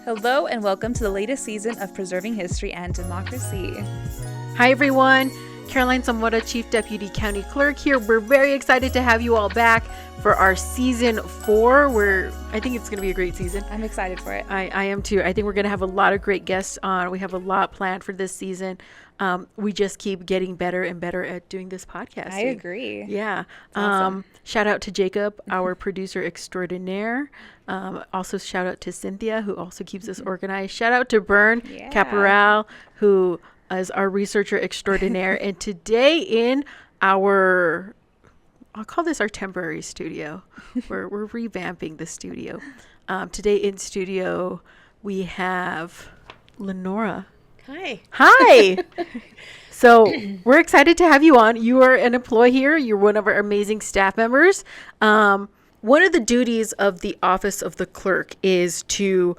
Hello and welcome to the latest season of Preserving History and Democracy. Hi everyone, Caroline Zamora, Chief Deputy County Clerk here. We're very excited to have you all back for our season 4. I think it's going to be a great season. I'm excited for it. I am too. I think we're going to have a lot of great guests on. We have a lot planned for this season. We just keep getting better and better at doing this podcast. I agree. Yeah. Awesome. Shout out to Jacob, our producer extraordinaire. Also shout out to Cynthia, who also keeps us organized. Shout out to Bern Caporal, who is our researcher extraordinaire. And today in our, I'll call this our temporary studio. We're revamping the studio. Today in studio, we have Lenora. Hi. So we're excited to have you on. You are an employee here. You're one of our amazing staff members. One of the duties of the office of the clerk is to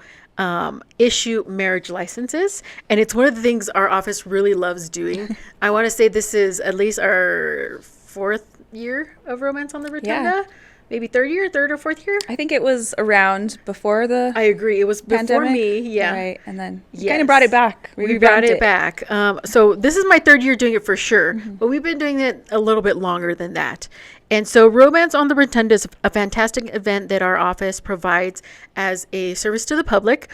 issue marriage licenses. And it's one of the things our office really loves doing. I want to say this is at least our 4th year of Romance on the Rotunda. Yeah. Maybe 3rd or 4th year. I think it was around before the I agree. It was pandemic. before me. Yeah. Right. And then you Yes. kind of brought it back. We brought it back. So this is my 3rd year doing it for sure, but we've been doing it a little bit longer than that. And so Romance on the Rotunda is a fantastic event that our office provides as a service to the public.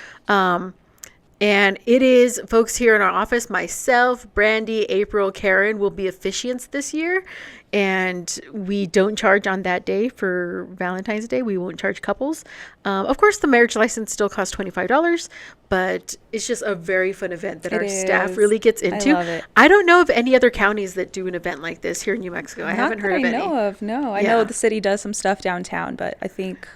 And it is folks here in our office, myself, Brandy, April, Karen will be officiants this year. And we don't charge on that day for Valentine's Day. We won't charge couples. Of course, the marriage license still costs $25, but it's just a very fun event that our staff really gets into. I love it. I don't know of any other counties that do an event like this here in New Mexico. I haven't heard of any. No. I know the city does some stuff downtown, but I think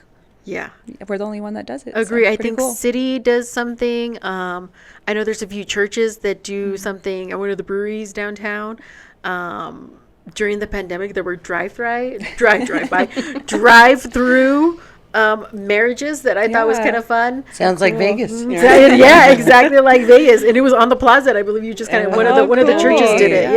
we're the only one that does it. Agree. So I think cool. city does something. I know there's a few churches that do something at one of the breweries downtown. During the pandemic, there were drive-through marriages that I thought was kind of fun. Sounds like Vegas. Yeah, exactly like Vegas, and it was on the plaza. I believe you just kind of one of the churches did it.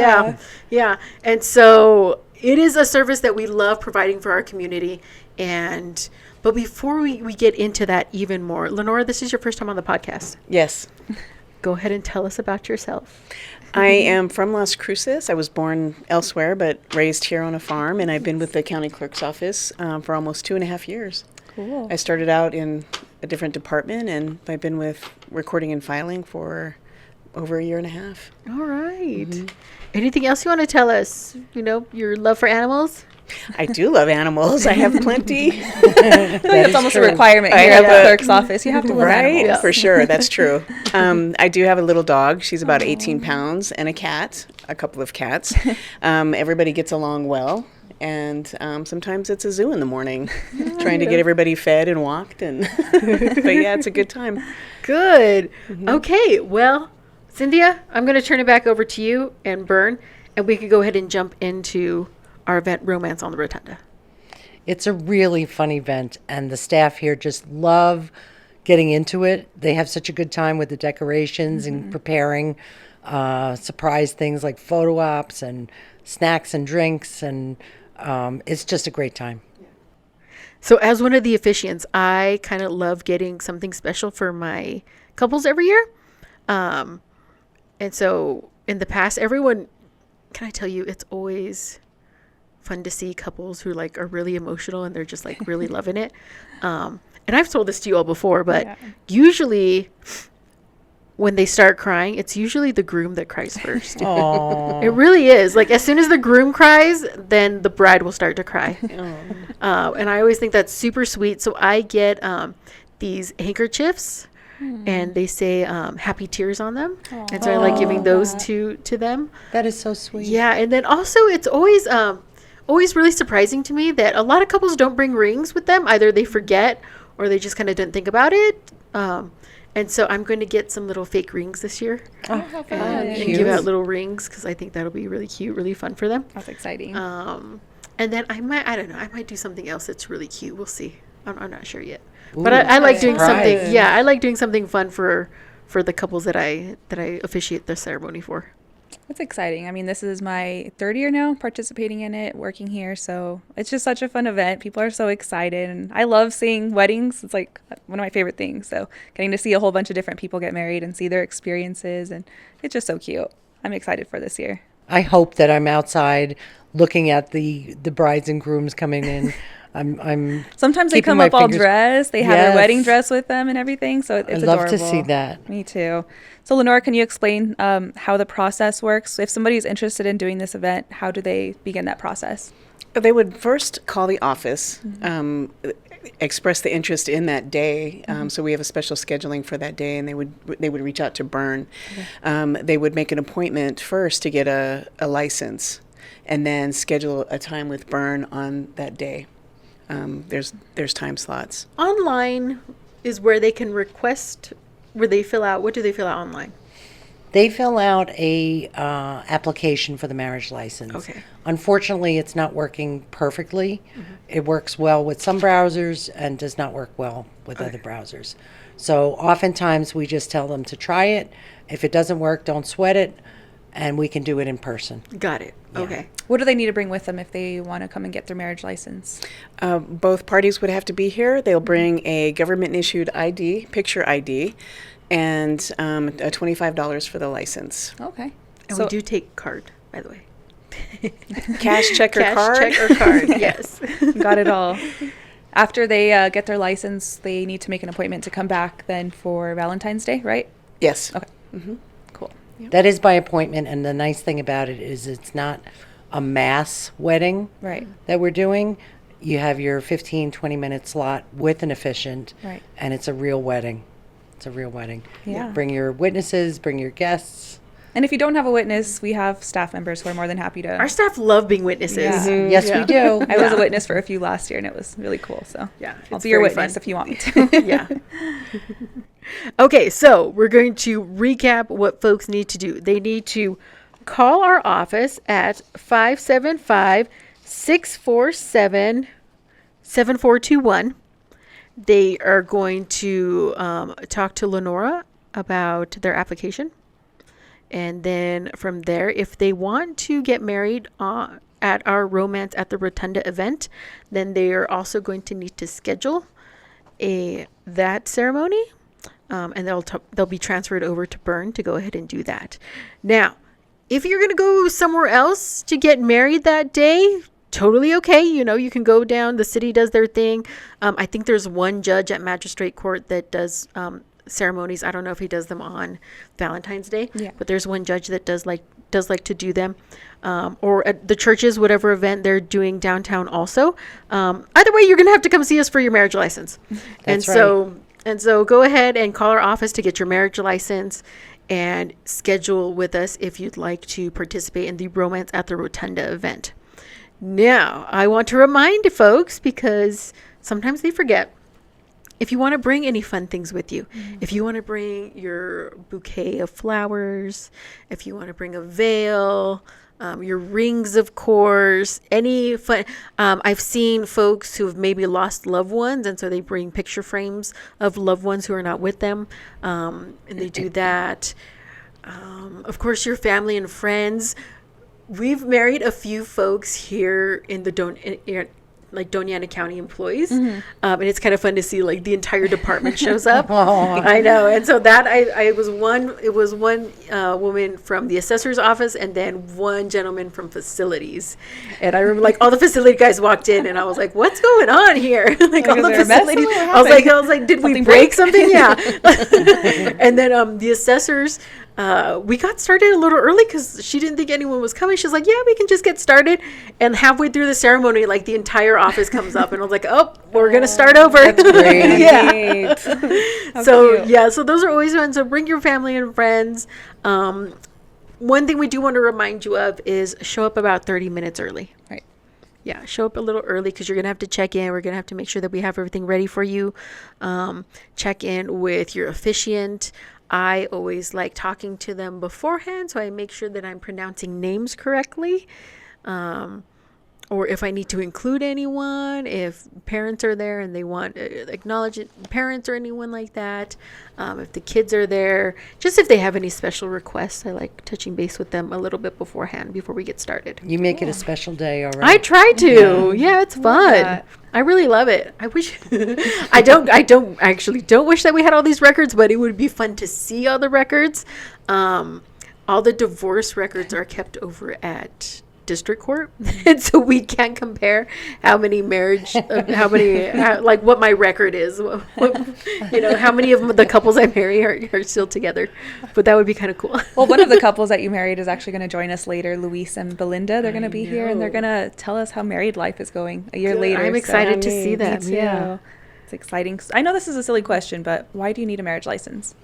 Yeah. And so it is a service that we love providing for our community. But before we get into that even more, Lenora, this is your first time on the podcast. Yes. Go ahead and tell us about yourself. I am from Las Cruces. I was born elsewhere, but raised here on a farm, and I've been with the county clerk's office for almost 2.5 years. Cool. I started out in a different department, and I've been with recording and filing for over 1.5 years. All right. Anything else you want to tell us? Your love for animals? I do love animals. I have plenty. I feel like that's almost a requirement here at the clerk's office. You have to love animals. Yeah. For sure. That's true. I do have a little dog. She's about 18 pounds, and a couple of cats. Everybody gets along well. And sometimes it's a zoo in the morning, trying to get everybody fed and walked. But yeah, it's a good time. Good. Okay. Well, Cynthia, I'm going to turn it back over to you and Bern, and we could go ahead and jump into our event, Romance on the Rotunda. It's a really fun event, and the staff here just love getting into it. They have such a good time with the decorations and preparing surprise things like photo ops and snacks and drinks, and it's just a great time. So as one of the officiants, I kind of love getting something special for my couples every year. And so in the past, everyone, can I tell you, it's always fun to see couples who are really emotional and they're just really loving it. And I've told this to you all before, but usually when they start crying, it's usually the groom that cries first. Aww. It really is. As soon as the groom cries, then the bride will start to cry. And I always think that's super sweet. So I get these handkerchiefs and they say happy tears on them. Aww. And so I like giving those to them. That is so sweet. Yeah. And then also it's always really surprising to me that a lot of couples don't bring rings with them. Either they forget or they just kind of didn't think about it. And so I'm going to get some little fake rings this year and give out little rings because I think that'll be really cute, really fun for them. That's exciting. And then I might do something else that's really cute. We'll see. I'm not sure yet. Ooh, but I like doing surprise. something. Yeah, I like doing something fun for the couples that I officiate the ceremony for. It's exciting. I mean, this is my third year now participating in it, working here. So it's just such a fun event. People are so excited. And I love seeing weddings. It's like one of my favorite things. So getting to see a whole bunch of different people get married and see their experiences. And it's just so cute. I'm excited for this year. I hope that I'm outside looking at the brides and grooms coming in. I'm Sometimes they keeping come my up all fingers- dressed. They have Yes. their wedding dress with them and everything. So it's I'd adorable. love to see that. Me too. So Lenora, can you explain how the process works? If somebody's interested in doing this event, how do they begin that process? They would first call the office, express the interest in that day. So we have a special scheduling for that day, and they would reach out to Byrne. They would make an appointment first to get a license, and then schedule a time with Byrne on that day. There's time slots. Online is where they can request, where they fill out. What do they fill out online? They fill out a application for the marriage license. Okay. Unfortunately, it's not working perfectly. It works well with some browsers and does not work well with other browsers. So oftentimes we just tell them to try it. If it doesn't work, don't sweat it, and we can do it in person. Got it. Okay. What do they need to bring with them if they want to come and get their marriage license? Both parties would have to be here. They'll bring a government-issued ID, picture ID, and $25 for the license. Okay. And So we do take card, by the way. Cash, check, or Cash, card? check, or card. Yes. got it all. After they get their license, they need to make an appointment to come back then for Valentine's Day, right? Yes. Okay. Cool. That is by appointment, and the nice thing about it is it's not a mass wedding Right. that we're doing. You have your 15, 20-minute slot with an officiant, Right. and it's a real wedding. It's a real wedding. Yeah. Bring your witnesses, bring your guests. And if you don't have a witness, we have staff members who are more than happy to. Our staff love being witnesses. Yeah. Yes, Yeah. we do. I was a witness for a few last year, and it was really cool. So Yeah, I'll it's be your very witness fun. if you want me to. Yeah. Okay, so we're going to recap what folks need to do. They need to call our office at 575-647-7421. They are going to talk to Lenora about their application. And then from there, if they want to get married at our Romance at the Rotunda event, then they are also going to need to schedule that ceremony, and they'll be transferred over to Byrne to go ahead and do that. Now, if you're going to go somewhere else to get married that day, totally okay. You know, you can go down. The city does their thing. I think there's one judge at magistrate court that does ceremonies. I don't know if he does them on Valentine's Day, Yeah. but there's one judge that does like to do them, or at the churches, whatever event they're doing downtown also. Either way, you're gonna have to come see us for your marriage license. That's And so go ahead and call our office to get your marriage license and schedule with us if you'd like to participate in the Romance at the Rotunda event. Now, I want to remind folks, because sometimes they forget, if you want to bring any fun things with you, if you want to bring your bouquet of flowers, if you want to bring a veil, your rings, of course, any fun. I've seen folks who have maybe lost loved ones, and so they bring picture frames of loved ones who are not with them, and they do that. Of course, your family and friends. We've married a few folks here in the Doña Ana County employees, and it's kind of fun to see like the entire department shows up. I know, and so that it was one woman from the assessor's office, and then one gentleman from facilities. And I remember like all the facility guys walked in, and I was like, "What's going on here?" Like all is the there a mess? facilities. What I was like, "Did we Something break break? something?" Yeah. And then the assessors. We got started a little early because she didn't think anyone was coming. She's like, "Yeah, we can just get started." And halfway through the ceremony, like the entire office comes up, and I was like, "Oh, we're gonna start over." That's great. Yeah. How So cute. yeah, so those are always fun. So bring your family and friends. One thing we do want to remind you of is show up about 30 minutes early. Right. Yeah, show up a little early because you're going to have to check in. We're going to have to make sure that we have everything ready for you. Check in with your officiant. I always like talking to them beforehand, so I make sure that I'm pronouncing names correctly. or if I need to include anyone, if parents are there and they want acknowledge parents or anyone like that, if the kids are there, just if they have any special requests, I like touching base with them a little bit beforehand before we get started. You make it a special day, all I right? try to. Yeah, it's fun. that. I really love it. I wish I actually don't wish that we had all these records, but it would be fun to see all the records. All the divorce records are kept over at district court, and so we can't compare how many like what my record is, what, how many of the couples I marry are still together. But that would be kind of cool. Well, one of the couples that you married is actually going to join us later, Luis and Belinda. They're going to be here, and they're going to tell us how married life is going a year later. I'm excited to see Me them. too. Yeah. It's exciting. I know this is a silly question, but why do you need a marriage license?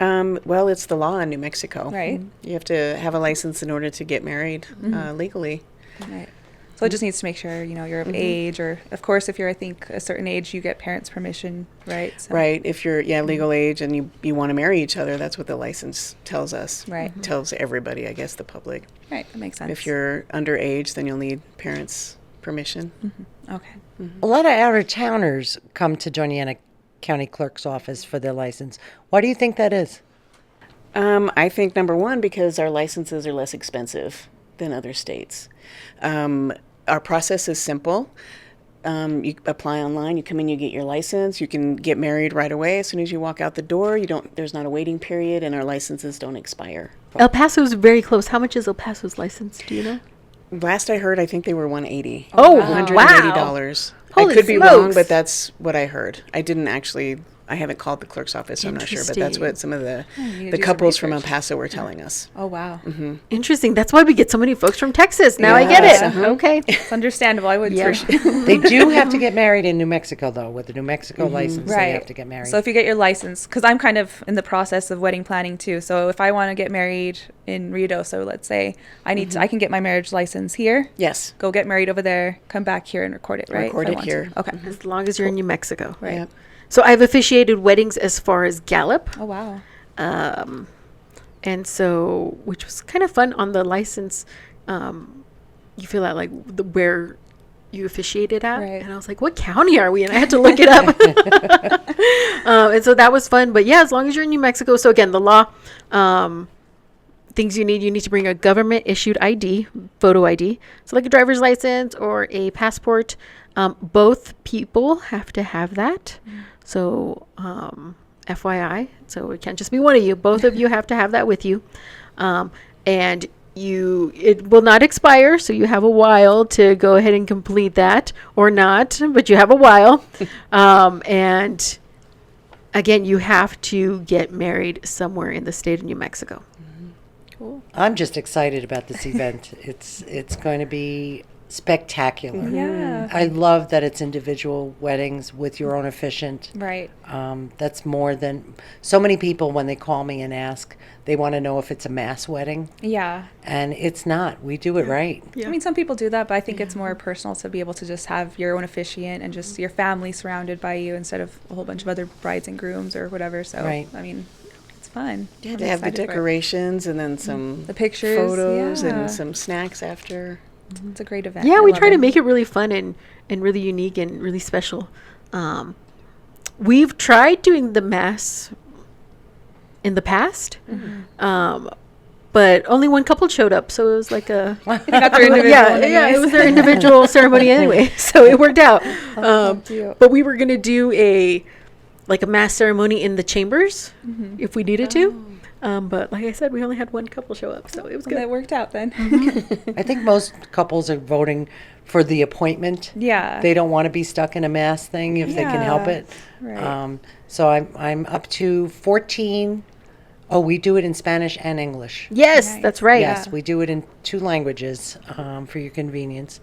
Well, it's the law in New Mexico. Right. You have to have a license in order to get married legally. Right. So it just needs to make sure, you're of age, or of course, if you're, I think, a certain age, you get parents' permission, right? So, Right. If you're, legal age and you want to marry each other, that's what the license tells us. Right. Tells everybody, I guess, the public. Right. That makes sense. If you're underage, then you'll need parents' permission. Okay. A lot of out-of-towners come to Doñana County Clerk's office for their license. Why do you think that is? I think number one, because our licenses are less expensive than other states. Our process is simple. You apply online, you come in, you get your license, you can get married right away. As soon as you walk out the door, there's not a waiting period, and our licenses don't expire. El Paso's very close. How much is El Paso's license? Do you know? Last I heard, I think they were $180. Oh, $180. Holy I could be smokes. wrong, but that's what I heard. I haven't called the clerk's office, so I'm not sure, but that's what some of the do some couples from El research. Paso were telling us. Oh, wow. Interesting. That's why we get so many folks from Texas. Now I get Yes, it. Okay. It's understandable. I would Yeah. for sure. They do have to get married in New Mexico, though. With the New Mexico license, Right. they have to get married. So if you get your license, because I'm kind of in the process of wedding planning too. So if I want to get married in Ruidoso, let's say, I can get my marriage license here, Yes. go get married over there, come back here and record it, right? Record If I it want to. here. Okay. As long as you're in New Mexico. Right. Yep. So I've officiated weddings as far as Gallup. Oh, wow. And so, which was kind of fun on the license. You fill out like where you officiated at. Right. And I was like, what county are we in? I had to look it up. And so that was fun. But yeah, as long as you're in New Mexico. So again, the law, things you need to bring a government issued ID, photo ID. So like a driver's license or a passport. Both people have to have that. So, FYI, so it can't just be one of you. Both of you have to have that with you. And it will not expire, so you have a while to go ahead and complete that, or not, but you have a while. And again, you have to get married somewhere in the state of New Mexico. Cool. I'm just excited about this event. It's going to be spectacular. Yeah. I love that it's individual weddings with your own officiant. Right. That's more than so many people when they call me and ask, they want to know if it's a mass wedding, Yeah. and it's not. We do it right. Yeah. I mean, some people do that, but I think it's more personal to be able to just have your own officiant and just your family surrounded by you instead of a whole bunch of other brides and grooms or whatever. So, Right. I mean, it's fun. Yeah, I'm they have the excited for it. decorations and then some The pictures, photos yeah. and some snacks after. It's a great event. Yeah, I we love try to make it really fun and really unique and really special. We've tried doing the mass in the past, but only one couple showed up, so it was like a Got their individual yeah, one it anyways. was their individual ceremony anyway, so it worked out. cute. But we were gonna do a mass ceremony in the chambers if we needed to. But like I said, we only had one couple show up, so it was Well, that good. worked out then. I think most couples are voting for the appointment. Yeah. They don't want to be stuck in a mass thing if they can help Yeah. it. Right. So I'm up to 14. Oh, we do it in Spanish and English. Yes, Nice. that's right. Yes, we do it in 2 languages for your convenience.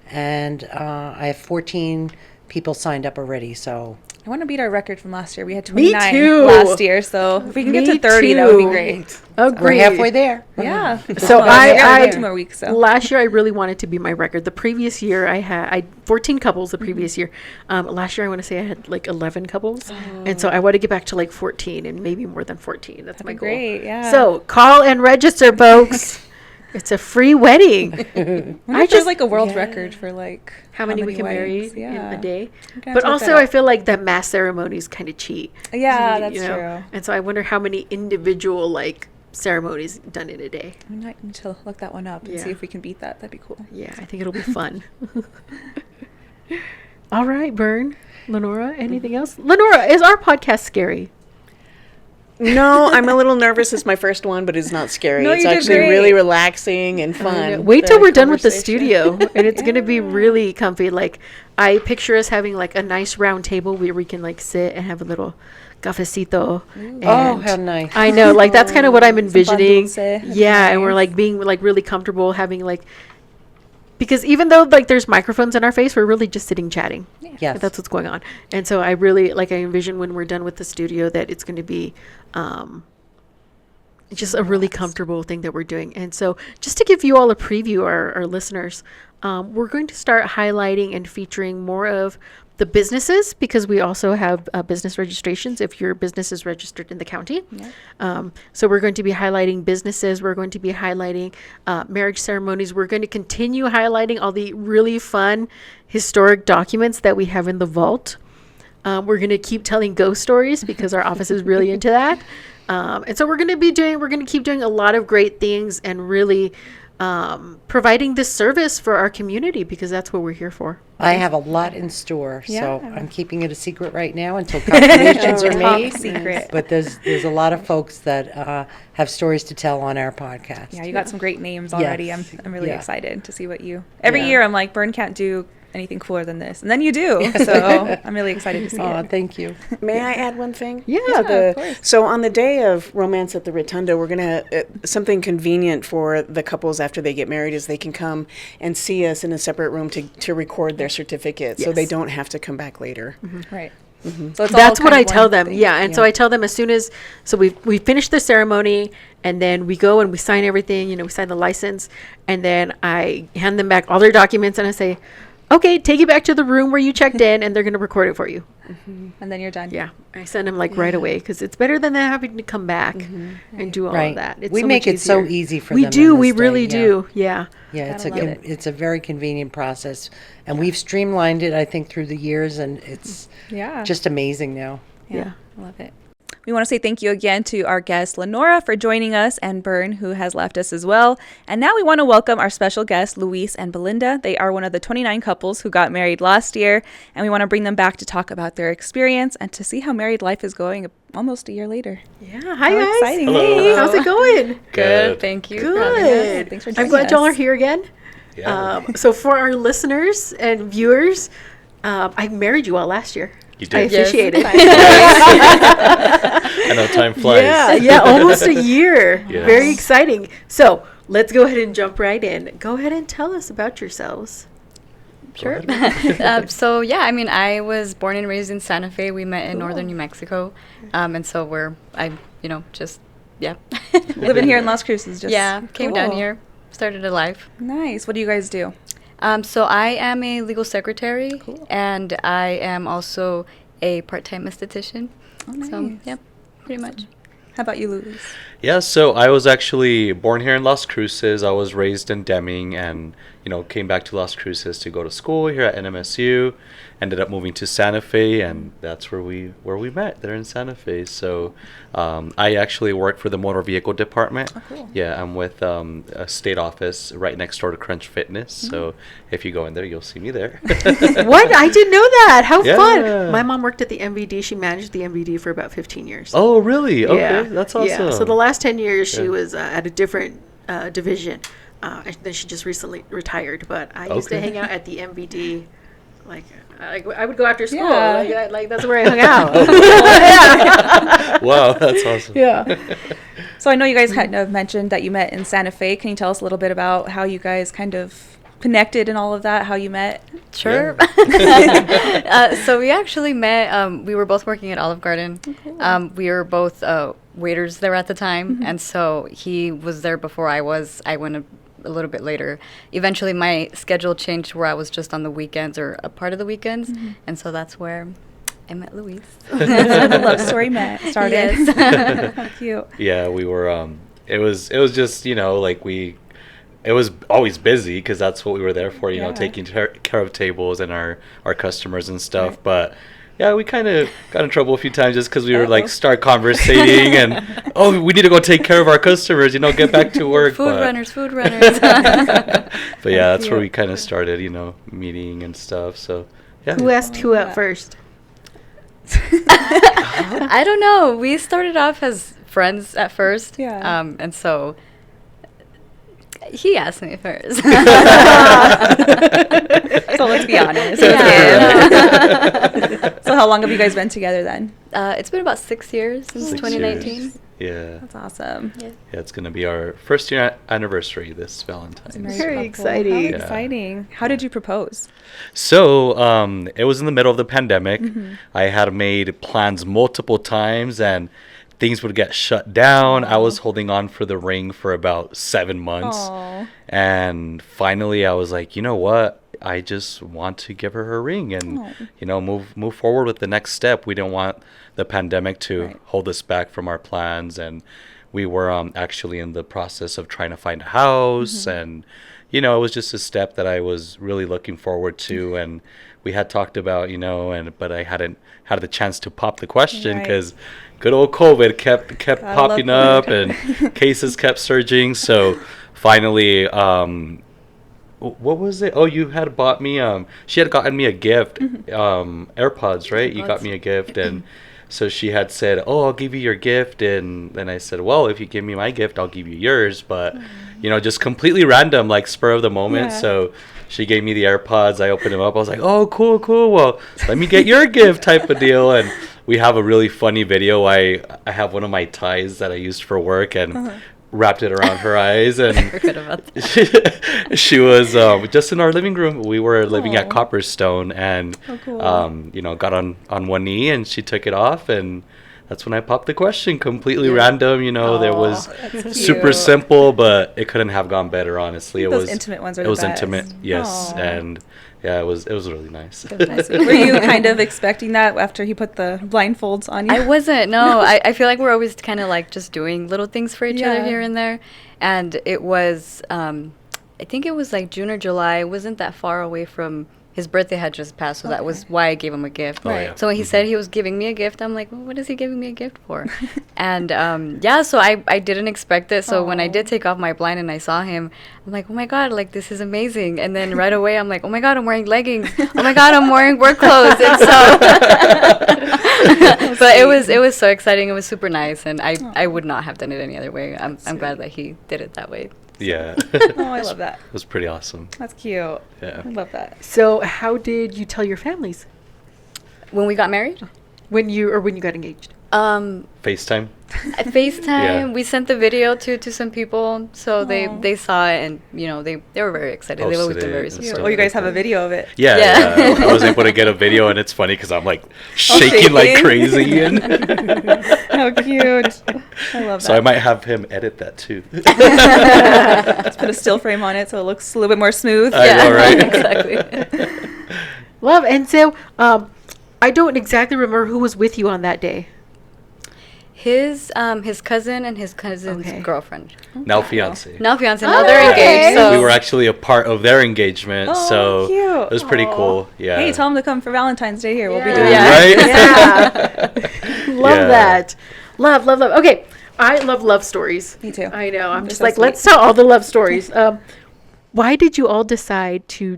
And I have 14 people signed up already, so I want to beat our record from last year. We had Me 29 too. last year, so if we can get Me to 30, that would be too. great. Agreed. we're halfway there. Yeah. So Well, I we got 2 I more weeks. So last year I really wanted to be my record. The previous year I 14 couples the previous year. Last year I want to say I had like 11 couples, and so I want to get back to like 14 and maybe more than 14. That's my be goal. great. Yeah. So call and register, folks. It's a free wedding. I just like a world record for like how many we can weddings. marry in a day. We're gonna have But to look also, that I up. feel like that mass ceremonies kind of cheat. Yeah, You that's know? true. And so I wonder how many individual like ceremonies done in a day. We might need to look that one up and Yeah. see if we can beat that. That'd be cool. Yeah, I think it'll be fun. All right, Bern, Lenora, anything else? Lenora, is our podcast scary? No, I'm a little nervous. It's my first one, but it's not scary. No, It's you did actually great. really relaxing and fun. Wait till The we're done with the conversation. studio, and it's gonna be really comfy. Like I picture us having like a nice round table where we can like sit and have a little cafecito. Oh, and how nice. I know, like that's kind of what I'm envisioning. dulce. That'd be Yeah, and we're nice. like being like really comfortable having like, because even though like there's microphones in our face, we're really just sitting chatting. Yes. That's what's going on. And so I really like, I envision when we're done with the studio that it's going to be just a really comfortable thing that we're doing. And so just to give you all a preview, our listeners, we're going to start highlighting and featuring more of the businesses, because we also have business registrations if your business is registered in the county. So we're going to be highlighting businesses. We're going to be highlighting marriage ceremonies. We're going to continue highlighting all the really fun historic documents that we have in the vault. We're going to keep telling ghost stories because our office is really into that. And so we're going to keep doing a lot of great things and really providing this service for our community, because that's what we're here for. I have a lot in store, so Yeah. I'm keeping it a secret right now until confirmations are Top made. secret. But there's a lot of folks that have stories to tell on our podcast. Yeah, you got some great names already. Yes. I'm really Yeah. excited to see what you. Every Yeah. year I'm like, Bern can't do anything cooler than this, and then you do. So I'm really excited to see Oh, it. thank you. May I add one thing? Yeah, To the- of course. So on the day of Romance at the Rotunda, we're gonna something convenient for the couples after they get married is they can come and see us in a separate room to record their certificate, so they Yes. don't have to come back later. Right. So it's That's all what kind I of tell one them. thing. Yeah. And so I tell them as soon as, so we finish the ceremony and then we go and we sign everything, we sign the license, and then I hand them back all their documents and I say, okay, take it back to the room where you checked in and they're going to record it for you. And then you're done. Yeah. I send them like right away, because it's better than them having to come back and do all Right. of that. It's We so make much it so easier. easy for we them do. on We this day, really yeah. do. Yeah. Yeah, Gotta love it. it's a very convenient process, and we've streamlined it, I think, through the years, and it's Yeah. just amazing now. Yeah. I love it. We want to say thank you again to our guest, Lenora, for joining us, and Bern, who has left us as well. And now we want to welcome our special guests, Luis and Belinda. They are one of the 29 couples who got married last year, and we want to bring them back to talk about their experience and to see how married life is going almost a year later. Yeah. Hi, How guys. exciting. Hello. Hey. How's it going? Good. Thank you. Good. Thanks for I'm joining glad y'all us. are here again. Yeah. So for our listeners and viewers, I married you all last year. You I did. officiated. I know time flies. Yeah, almost a year. Yes. Very exciting. So let's go ahead and jump right in. Go ahead and tell us about yourselves. Sure. So yeah, I mean, I was born and raised in Santa Fe. We met in northern New Mexico, and so yeah, Living here in Las Cruces. Just yeah, came down cool. here, started a life. Nice. What do you guys do? So I am a legal secretary, and I am also a part-time esthetician. Oh, So nice. yeah, pretty much. How about you, Luis? Yeah, so I was actually born here in Las Cruces. I was raised in Deming and, came back to Las Cruces to go to school here at NMSU. Ended up moving to Santa Fe, and that's where we met, there in Santa Fe. So I actually work for the motor vehicle department. Oh, cool. Yeah, I'm with a state office right next door to Crunch Fitness. So if you go in there, you'll see me there. What? I didn't know that. How Yeah. fun. My mom worked at the MVD. She managed the MVD for about 15 years. Oh, really? Okay, Yeah. that's awesome. Yeah. So the last 10 years, she Yeah. was at a different division. And then she just recently retired. But I used to Okay. hang out at the MVD. I would go after school. Yeah. Like that's where I hung out. Wow, that's awesome. Yeah. So I know you guys kind of mentioned that you met in Santa Fe. Can you tell us a little bit about how you guys kind of connected and all of that, how you met? Sure. So we actually met. We were both working at Olive Garden. We were both waiters there at the time, and so he was there before I was. I went a little bit later. Eventually, my schedule changed where I was just on the weekends or a part of the weekends, and so that's where I met Luis. That's where the love story started. Yes. Cute. Yeah, we were. It was just like we it was always busy because that's what we were there for, you know, Yeah. taking care of tables and our customers and stuff. But yeah, we kind of got in trouble a few times just because we were like start conversating and we need to go take care of our customers, you know, get back to work. Food but, runners, food runners. But yeah, that's where we kind of started, you know, meeting and stuff. So yeah. Who asked who out first? I don't know. We started off as friends at first. Yeah. And so he asked me first. So let's be honest. Yeah. So how long have you guys been together then? It's been about 6 years since 6 2019. years. Yeah. That's awesome. Yeah. Yeah, it's going to be our first year anniversary this Valentine's. Very couple. exciting. How Yeah. exciting. How did you propose? So, it was in the middle of the pandemic. I had made plans multiple times and things would get shut down. I was holding on for the ring for about 7 months. Aw. And finally I was like, you know what? I just want to give her her ring and, Aw. you know, move forward with the next step. We didn't want the pandemic to Right. hold us back from our plans. And we were actually in the process of trying to find a house. And, you know, it was just a step that I was really looking forward to. And we had talked about, you know, but I hadn't had the chance to pop the question Right. because good old COVID kept Gotta popping love up and cases kept surging. So finally, what was it? Oh, you had bought me, she had gotten me a gift, AirPods, right? You got AirPods. me a gift. And so she had said, oh, I'll give you your gift. And then I said, well, if you give me my gift, I'll give you yours. But, you know, just completely random, like spur of the moment. Yeah. So she gave me the AirPods. I opened them up. I was like, oh, cool. Well, let me get your gift type of deal. And we have a really funny video. I have one of my ties that I used for work and wrapped it around her eyes. And Forgot about that. she was just in our living room. We were living at Aw. Copperstone, and Oh, cool. you know, got on one knee, and she took it off, and that's when I popped the question. Completely Yeah. random, you know. There was that's super cute. simple, but it couldn't have gone better. Honestly, it Those was intimate ones are It the was best. intimate, yes, Aw. and yeah, it was really nice. It was nice. Were you kind of expecting that after he put the blindfolds on you? I wasn't. No, I feel like we're always kind of like just doing little things for each other Yeah. here and there. And it was, I think it was like June or July. It wasn't that far away from his birthday had just passed, so that was why I gave him a gift. Oh, yeah. So when he said he was giving me a gift, I'm like, well, what is he giving me a gift for? And yeah, so I didn't expect it. So when I Aw. did take off my blind and I saw him, I'm like, oh my God, like this is amazing. And then right away, I'm like, oh my God, I'm wearing leggings. Oh my God, I'm wearing work clothes. And so, but it was so exciting. It was super nice, and I would not have done it any other way. I'm glad that he did it that way. Yeah, Oh, I love that. it was pretty awesome. That's cute. Yeah. I love that. So, how did you tell your families When we got married, when you got engaged? FaceTime. at FaceTime, Yeah. we sent the video to some people, so Aw. they saw it, and you know they were very excited. They've always Posted been it very and supportive. stuff Oh, you guys like have a that. video of it. Yeah, Yeah. I was able to get a video, and it's funny because I'm like shaking like shaking. crazy, and How cute. I love that. so I might have him edit that too. Let's put a still frame on it so it looks a little bit more smooth. I know, right? Exactly. Love. And so, I don't exactly remember who was with you on that day. His cousin and his cousin's Okay. girlfriend. Now fiance. Now fiance, now they're Okay. engaged. So We were actually a part of their engagement, Oh, so cute. it was pretty Aw. cool. Yeah. Hey, tell them to come for Valentine's Day here. We'll be Yeah. doing Yeah. that. Right? Yeah. Love Yeah. that. Love. Okay. I love stories. Me too. I know. I'm They're just so like, sweet. let's tell all the love stories. Why did you all decide to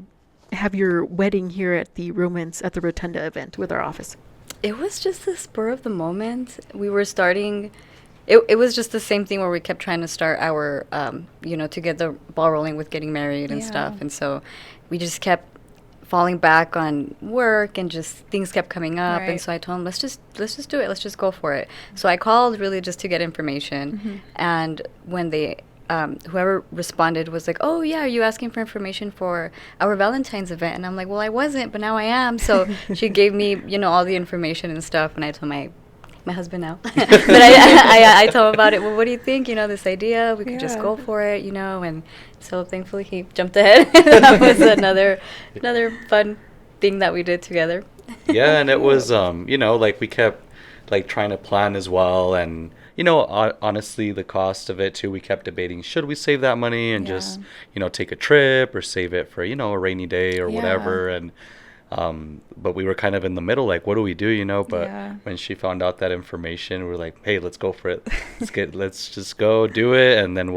have your wedding here at the Romance at the Rotunda event with our office? it was just the spur of the moment. We were starting. It was just the same thing where we kept trying to start our, to get the ball rolling with getting married and Yeah. stuff. And so we just kept falling back on work and just things kept coming up. Right. And so I told him, let's just do it. Let's just go for it. So I called really just to get information. And when they, whoever responded was like, oh yeah, are you asking for information for our Valentine's event? And I'm like, well, I wasn't, but now I am. So she gave me, all the information and stuff. And I told my husband now. But I told him about it. Well, what do you think? This idea, we could just Yeah. go for it, and so thankfully he jumped ahead. That was another fun thing that we did together. Yeah, and it was like we kept like trying to plan as well, and honestly, the cost of it too, we kept debating, should we save that money and Yeah. just, take a trip or save it for, a rainy day or Yeah. whatever. And but we were kind of in the middle, like, what do we do, But Yeah. when she found out that information, we were like, hey, let's go for it. Let's just go do it. And then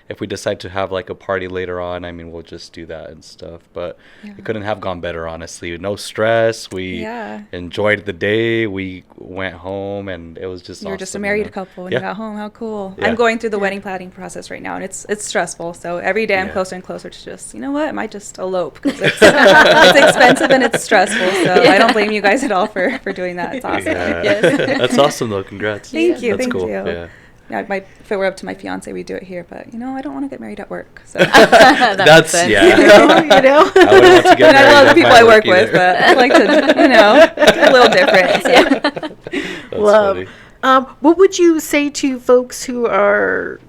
if we decide to have like a party later on, I mean, we'll just do that and stuff. But it couldn't have gone better, honestly. No stress. We enjoyed the day. We went home and it was just You were just a awesome, married couple when Yeah. you got home. How cool. Yeah. I'm going through the wedding planning process right now, and it's stressful. So every day I'm Yeah. closer and closer to just, I might just elope, because it's expensive and it's stressful. So I don't blame you guys at all for doing that. It's awesome. Yeah. Yes. That's awesome though. Congrats. Thank you. That's Thank cool. you. Yeah. Yeah, if it were up to my fiance, we'd do it here, but I don't want to get married at work. So That makes That's sense. yeah. you know. I wouldn't want to get and I married love the at people my I work either. with, but I like to, a little different. So. That's Love. funny. What would you say to folks who are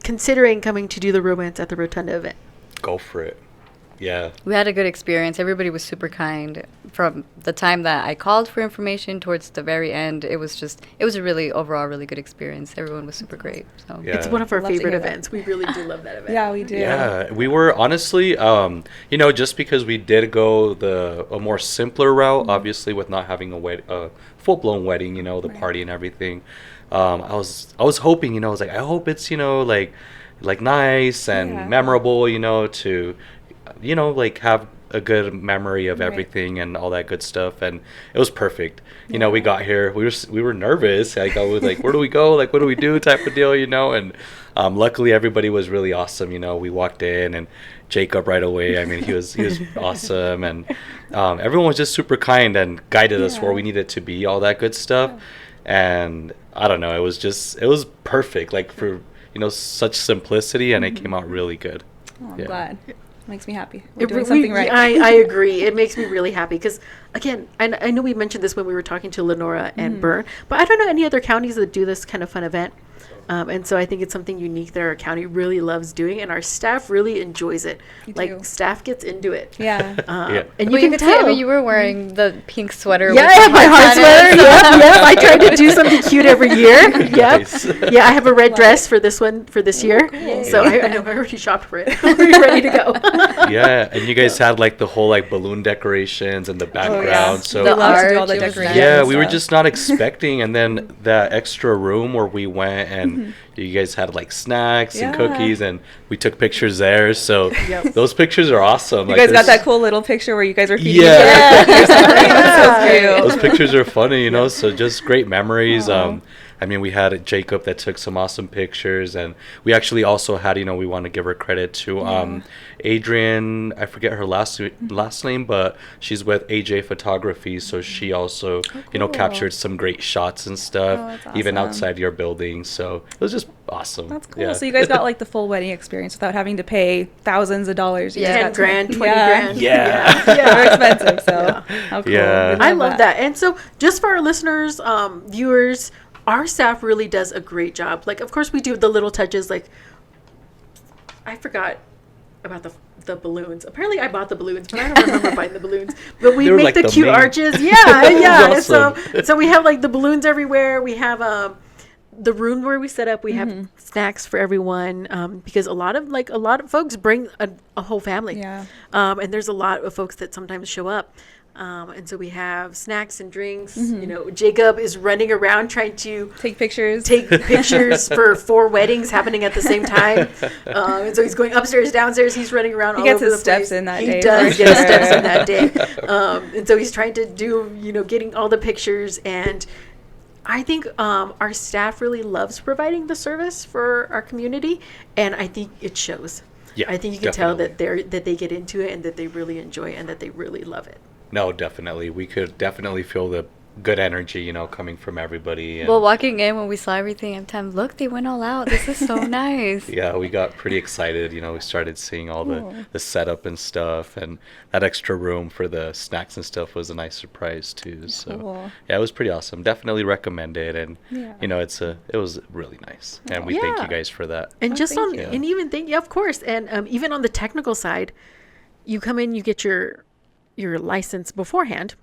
considering coming to do the romance at the Rotunda event? Go for it. Yeah. We had a good experience. Everybody was super kind. From the time that I called for information towards the very end, it was a really, overall, really good experience. Everyone was super great. So Yeah. It's one of our Love to favorite hear that. events. We really do love that event. Yeah, we do. Yeah, we were honestly, just because we did go a more simpler route, obviously with not having a full blown wedding, the party and everything. I was hoping, I was like, I hope it's, like nice and Yeah. memorable, to, like have a good memory of Right. everything and all that good stuff. And it was perfect. We got here, we were nervous. Like I was like, where do we go? Like, what do we do? Type of deal, and luckily everybody was really awesome. We walked in and Jacob right away. I mean, he was awesome, and everyone was just super kind and guided us where we needed to be, all that good stuff. And I don't know, it was perfect, like for such simplicity, and it came out really good. Oh, I'm Yeah. glad. Makes me happy. We're It doing re- something we- right. I agree. It makes me really happy because, again, I know we mentioned this when we were talking to Lenora and Bern, but I don't know any other counties that do this kind of fun event. And so I think it's something unique that our county really loves doing, and our staff really enjoys it. We Like, do. staff gets into it. Yeah. Yeah. And Well, you you can could see, I tell. mean, you were wearing the pink sweater. Yeah, with I the have my heart hearts on sweater. it. Yep. I try to do something cute every year. Yep. Nice. Yeah, I have a red dress for this year. cool. So I know I already shopped for it. We're ready to go. Yeah, and you guys had like the whole like balloon decorations in the background. So The we love to do all art, the it was decorations. yeah, and we were stuff. just not expecting, and then that extra room where we went, and you guys had like snacks and Yeah. cookies, and we took pictures there. So Yep. those pictures are awesome. You guys got that cool little picture where you guys were feeding Yeah. each other or something. That's so Those cute. pictures are funny, so just great memories. Aw. I mean, we had Jacob that took some awesome pictures, and we actually also had, we want to give her credit to Adrian. I forget her last name, but she's with AJ Photography, so she also, cool. captured some great shots and stuff, Oh, that's even awesome. outside your building. So it was just awesome. That's cool. Yeah. So you guys got like the full wedding experience without having to pay thousands of dollars. You Yeah. guys 10 got to- grand, 20 Yeah. grand. Yeah. They're expensive, so how cool. Yeah. We I love that. And so, just for our listeners, viewers, our staff really does a great job. Like, of course, we do the little touches. Like, I forgot about the balloons. Apparently, I bought the balloons, but I don't remember buying the balloons. But we They were make like the the cute main- arches. Yeah, yeah. was awesome. So we have like the balloons everywhere. We have the room where we set up. We have snacks for everyone because a lot of folks bring a whole family. Yeah. And there's a lot of folks that sometimes show up. And so we have snacks and drinks. Jacob is running around trying to Take pictures. take pictures for 4 weddings happening at the same time. And so he's going upstairs, downstairs. He's running around all gets over his the steps place. in that he day, does for get his steps sure. in that day. And so he's trying to do, getting all the pictures. And I think our staff really loves providing the service for our community. And I think it shows. Yeah, I think you can tell definitely. that they get into it and that they really enjoy it and that they really love it. No, definitely. We could definitely feel the good energy, coming from everybody. And Well, walking in when we saw everything, I'm time, look, they went all out. This is so nice. yeah, we got pretty excited. We started seeing all the setup and stuff, and that extra room for the snacks and stuff was a nice surprise too. So Cool. yeah, it was pretty awesome. Definitely recommend it, and Yeah. it was really nice, and we thank Yeah. you guys for that. And Oh, just thank on, you. and even think, yeah, of course. And even on the technical side, you come in, you get your license beforehand.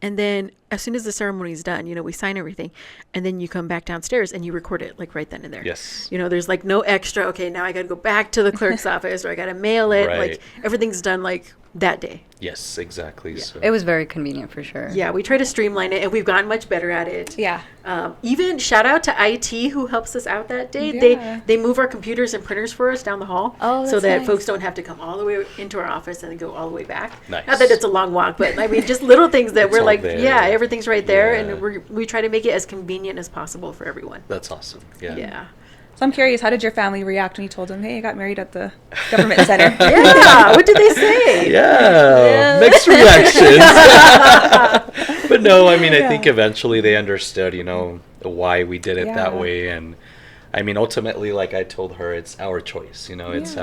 And then as soon as the ceremony is done, we sign everything, and then you come back downstairs and you record it like right then and there. Yes. There's like no extra, okay, now I got to go back to the clerk's office, or I got to mail it. Right. Like everything's done like that day. Yes, exactly. So. It was very convenient for sure. Yeah, we try to streamline it, and we've gotten much better at it. Yeah. Even shout out to IT who helps us out that day. Yeah. They move our computers and printers for us down the hall, Oh, so that's that nice. folks don't have to come all the way into our office and then go all the way back. Nice. Not that it's a long walk, but I mean just little things that It's we're all like, there. yeah, everything's right there, Yeah. and we try to make it as convenient as possible for everyone. That's awesome. Yeah. Yeah. So I'm curious, how did your family react when you told them, hey, I got married at the government center? Yeah. What did they say? Yeah, mixed reactions. But no, I mean, I think eventually they understood, why we did it that Yeah. way. And I mean, ultimately, like I told her, it's our choice, it's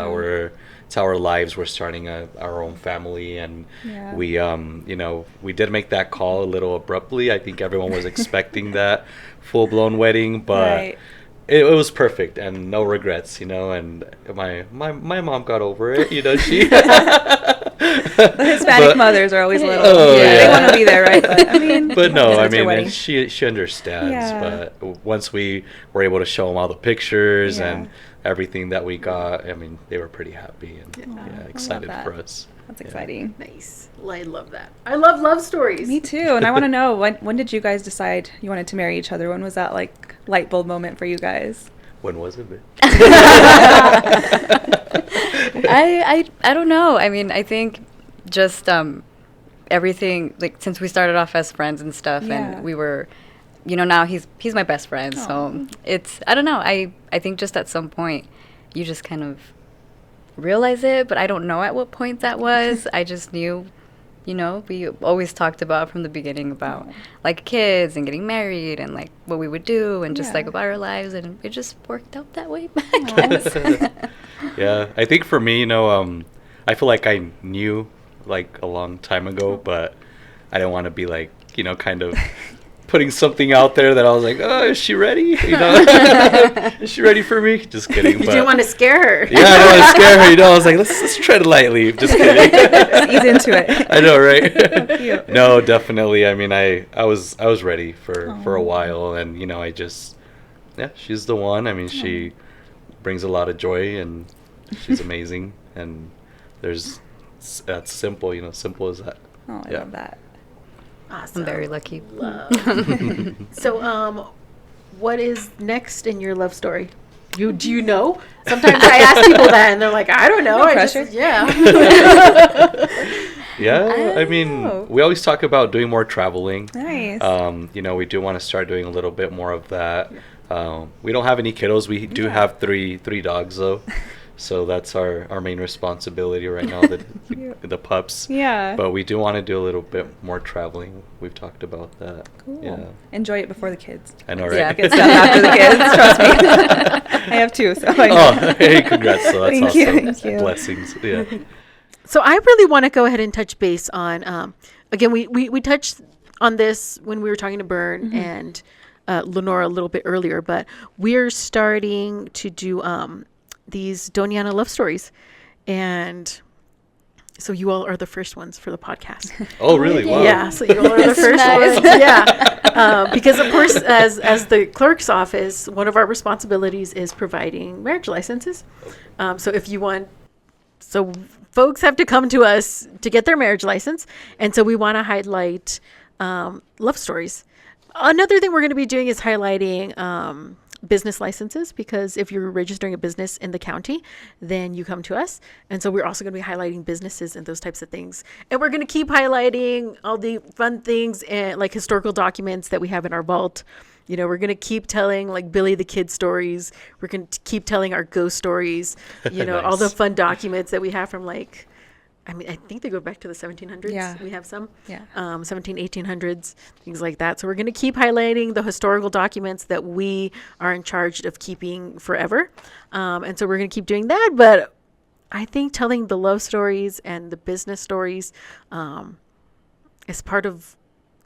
our lives. We're starting our own family. And Yeah. we did make that call a little abruptly. I think everyone was expecting that full-blown wedding, but Right. it was perfect and no regrets, and my mom got over it, she The Hispanic mothers are always a little, Oh, they yeah. want to be there, right? But I mean, But no, it's I your mean, wedding. and she understands. Yeah. But once we were able to show them all the pictures Yeah. and everything that we got, I mean, they were pretty happy and excited that. for us. That's Yeah. exciting. Nice. I love that. I love love stories. Me too. And I want to know, when did you guys decide you wanted to marry each other? When was that like light bulb moment for you guys? When was it? Babe? I don't know. I mean, I think just everything, like since we started off as friends and stuff, Yeah. and we were, now he's my best friend. Aw. So it's, I don't know. I think just at some point you just kind of realize it, but I don't know at what point that was. I just knew, we always talked about from the beginning about like kids and getting married and like what we would do and just Yeah. like about our lives, and it just worked out that way, I guess. Yeah, I think for me, I feel like I knew like a long time ago, but I didn't want to be like, kind of putting something out there that I was like, oh, is she ready? Is she ready for me? Just kidding. You didn't want to scare her. Yeah, I don't want to scare her. I was like, let's tread lightly. Just kidding. Ease into it. I know, right? Cute. No, definitely. I mean, I was ready for a while, and I just, she's the one. I mean, she brings a lot of joy, and she's amazing, and that's simple. Simple as that. Oh, I Yeah. love that. Awesome. I'm very lucky. So, what is next in your love story? Do you know? Sometimes I ask people that, and they're like, I don't know. No I pressure. just, yeah. Yeah, I mean, know. we always talk about doing more traveling. Nice. We do want to start doing a little bit more of that. We don't have any kiddos. We do have three dogs though, so that's our main responsibility right now. The pups. Yeah. But we do want to do a little bit more traveling. We've talked about that. Cool. Yeah. Enjoy it before the kids. I know, right? Yeah, Good stuff after the kids. Trust me. I have two, so I know. Oh, hey, congrats! So that's Thank you, awesome. thank you. Blessings. Yeah. So I really want to go ahead and touch base on, again, we touched on this when we were talking to Bern and Lenora a little bit earlier, but we're starting to do these Doniana love stories. And so you all are the first ones for the podcast. Oh, really? Wow. Yeah, so you all are the first nice. ones. Yeah. Because, of course, as the clerk's office, one of our responsibilities is providing marriage licenses. So if you want... So folks have to come to us to get their marriage license. And so we want to highlight love stories. Another thing we're going to be doing is highlighting business licenses, because if you're registering a business in the county, then you come to us. And so we're also going to be highlighting businesses and those types of things. And we're going to keep highlighting all the fun things and like historical documents that we have in our vault. We're going to keep telling like Billy the Kid stories. We're going to keep telling our ghost stories, all the Nice. fun documents that we have from I think they go back to the 1700s. Yeah. We have some. Yeah. 1800s, things like that. So we're going to keep highlighting the historical documents that we are in charge of keeping forever. And so we're going to keep doing that. But I think telling the love stories and the business stories is part of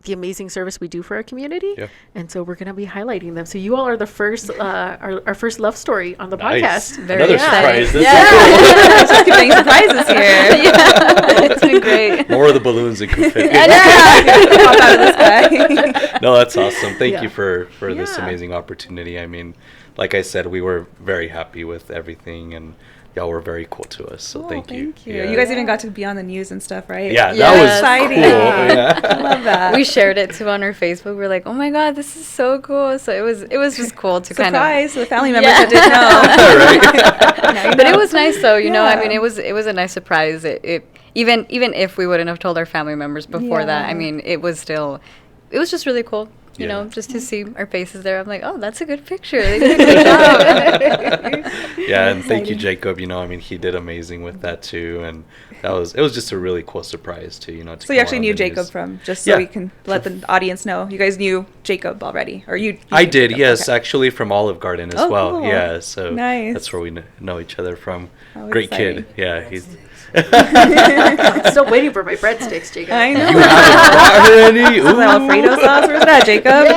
the amazing service we do for our community. Yeah. And so we're going to be highlighting them. So you all are the first, our first love story on the Nice. podcast. Very Another exciting. surprise. This Just keep getting surprises here. Yeah. It's been great. More more of the balloons it could fit. Pop out of the sky. No, that's awesome. Thank Yeah. you for this Yeah. amazing opportunity. I mean, like I said, we were very happy with everything, and y'all were very cool to us. So Oh, thank you. Yeah. You guys even got to be on the news and stuff, right? Yeah, Yes. that was Exciting. cool. Yeah. I love that. We shared it too on our Facebook. We were like, "Oh my God, this is so cool!" So it was just cool to kind of. Surprise to the family members Yeah. that didn't know. Now you But it know. was nice though, you know. I Yeah. mean, it was a nice surprise. It even if we wouldn't have told our family members before that, I Yeah. mean, it was just really cool. You Yeah. know, just to see our faces there. I'm like, oh, that's a good picture. They did a good job. Yeah, and thank you, Exciting. Jacob. You know, I mean, he did amazing with that too, and it was just a really cool surprise too. You know, to So you come actually on knew the Jacob news. from, just so Yeah. we can let the audience know. You guys knew Jacob already, or you? I knew did, Jacob, yes, okay. actually from Olive Garden as Oh, well. cool. Yeah, so Nice. that's where we know each other from. How Great exciting. kid. Yeah, he's. I'm still waiting for my breadsticks, Jacob. I know. You haven't brought her any. Is that Alfredo sauce? Where's that, Jacob?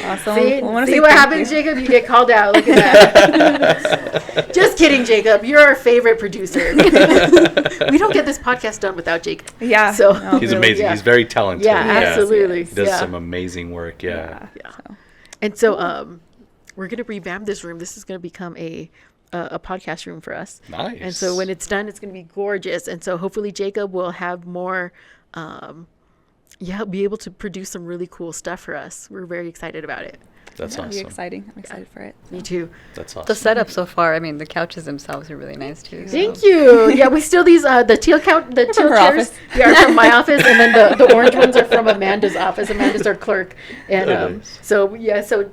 Awesome. See, Well, I wanna see say what thank happens, you. Jacob? You get called out. Look at that. Just kidding, Jacob. You're our favorite producer. We don't get this podcast done without Jacob. Yeah. So- no, He's really. amazing. Yeah. He's very talented. Yeah, absolutely. He does Yeah. some amazing work. Yeah. Yeah. So, And so, we're gonna revamp this room. This is gonna become a podcast room for us. Nice. And so when it's done, it's gonna be gorgeous. And so hopefully Jacob will have more. He'll be able to produce some really cool stuff for us. We're very excited about it. That's That'll be awesome. exciting. I'm excited for it. Me too. That's The awesome. setup so far, I mean, the couches themselves are really nice too. Thank you. Yeah, we steal these the teal the teal her chairs. office. Yeah, are from my office, and then the orange ones are from Amanda's office. Amanda's our clerk, and Oh, nice. so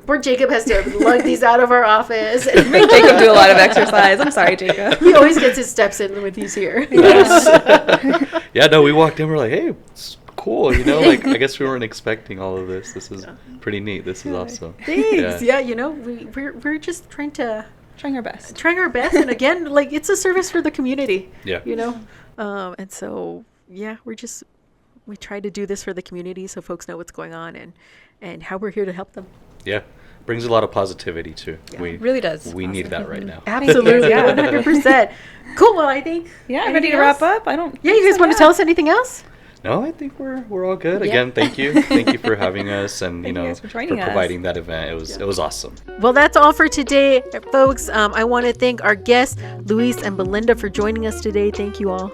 poor Jacob has to lug these out of our office. Make Jacob do a lot of exercise. I'm sorry, Jacob. He always gets his steps in when he's here. Yeah, no, we walked in. We're like, hey, it's cool. You know, like I guess we weren't expecting all of this. This is pretty neat. This is awesome. Thanks. Yeah, you know, we're just trying Trying our best. our best, and again, like it's a service for the community. Yeah. You know, and so yeah, we try to do this for the community so folks know what's going on and how we're here to help them. Yeah. Brings a lot of positivity too. We It really does. We need that right now. Absolutely, Yeah. 100%. Cool. Well, I think. Yeah, I'm anything ready to wrap else? up. I don't. Yeah, you guys want to tell us anything else? No, I think we're all good. Yeah. Again, thank you. Thank you for having us and Thank you guys for joining us. providing that event. It was awesome. Well, that's all for today, folks. I want to thank our guests, Luis and Belinda, for joining us today. Thank you all.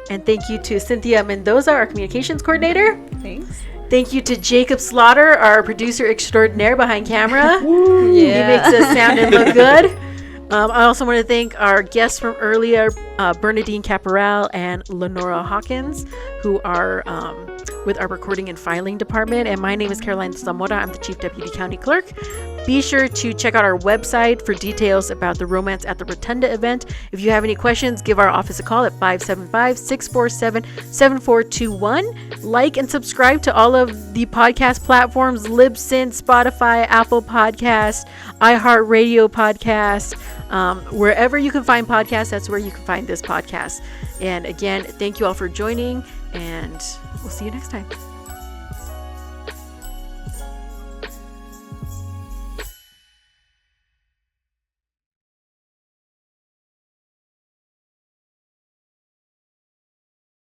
And thank you to Cynthia Mendoza, our communications coordinator. Thanks. Thank you to Jacob Slaughter, our producer extraordinaire behind camera. Yeah. He makes us sound and look good. I also want to thank our guests from earlier, Bernadine Caporal and Lenora Hawkins, who are with our recording and filing department. And my name is Caroline Zamora. I'm the Chief Deputy County Clerk. Be sure to check out our website for details about the Romance at the Rotunda event. If you have any questions, give our office a call at 575-647-7421. Like and subscribe to all of the podcast platforms, Libsyn, Spotify, Apple Podcasts, iHeartRadio Podcast. Wherever you can find podcasts, that's where you can find this podcast. And again, thank you all for joining, and we'll see you next time.